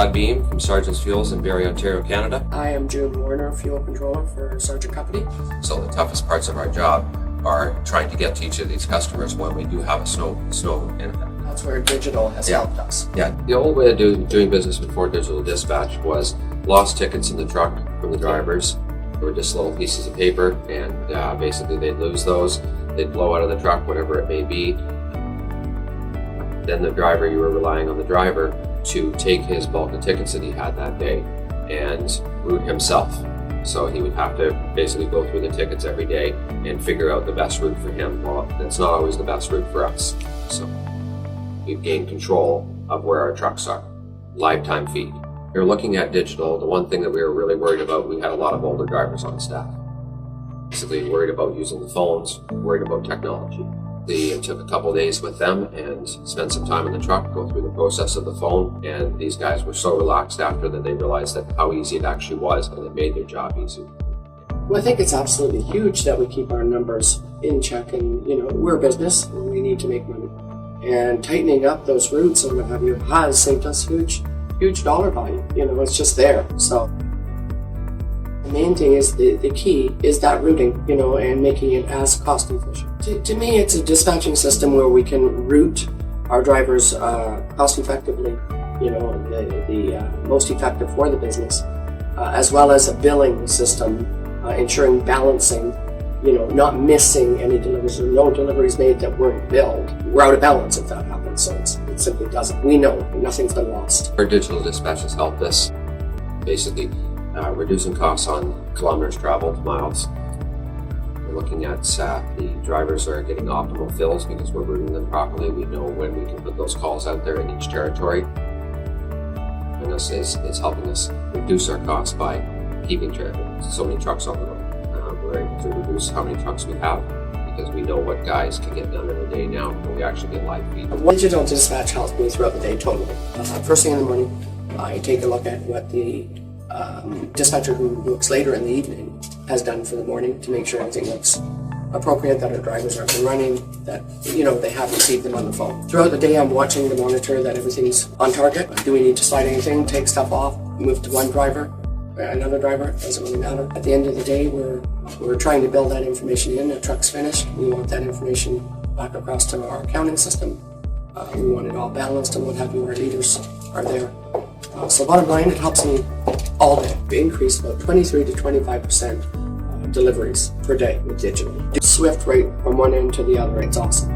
Todd Beam from Sarjeant Fuels in Barrie, Ontario, Canada. I am June Warner, fuel controller for Sarjeant Company. So the toughest parts of our job are trying to get to each of these customers when we do have a snow event. That's where digital has helped us. Yeah, the old way of doing business before digital dispatch was lost tickets in the truck from the drivers. They were just little pieces of paper, and basically they'd lose those. They'd blow out of the truck, whatever it may be. Then the driver, you were relying on the driver to take his bulk of tickets that he had that day and route himself. So he would have to basically go through the tickets every day and figure out the best route for him. Well, that's not always the best route for us. So we've gained control of where our trucks are. Lifetime feed. We were looking at digital. The one thing that we were really worried about, we had a lot of older drivers on staff. Basically worried about using the phones, worried about technology. We took a couple days with them and spent some time in the truck, go through the process of the phone, and these guys were so relaxed after that they realized that how easy it actually was, and it made their job easier. Well, I think it's absolutely huge that we keep our numbers in check, and we're a business and we need to make money. And tightening up those routes and what have you has saved us huge dollar value. It's just there. So the main thing is the key is that routing, and making it as cost efficient. To me, it's a dispatching system where we can route our drivers cost effectively, the most effective for the business, as well as a billing system, ensuring balancing, not missing any deliveries or no deliveries made that weren't billed. We're out of balance if that happens, so it simply doesn't. We know nothing's been lost. Our digital dispatch has helped us basically reducing costs on kilometers traveled, miles. We're looking at the drivers are getting optimal fills because we're routing them properly. We know when we can put those calls out there in each territory. And this is helping us reduce our costs by keeping so many trucks on the road. We're able to reduce how many trucks we have because we know what guys can get done in a day now when we actually get live feed. Digital dispatch helps me throughout the day totally. First thing in the morning, I take a look at what the dispatcher who looks later in the evening has done for the morning to make sure everything looks appropriate, that our drivers are up and running, that they have received them on the phone. Throughout the day, I'm watching to monitor that everything's on target. Do we need to slide anything, take stuff off, move to one driver, another driver? It doesn't really matter. At the end of the day, we're trying to build that information in. The truck's finished. We want that information back across to our accounting system. We want it all balanced and what have you. Our leaders are there. So bottom line, it helps me all day. We increased about 23 to 25% deliveries per day with digital. Swift right from one end to the other, it's awesome.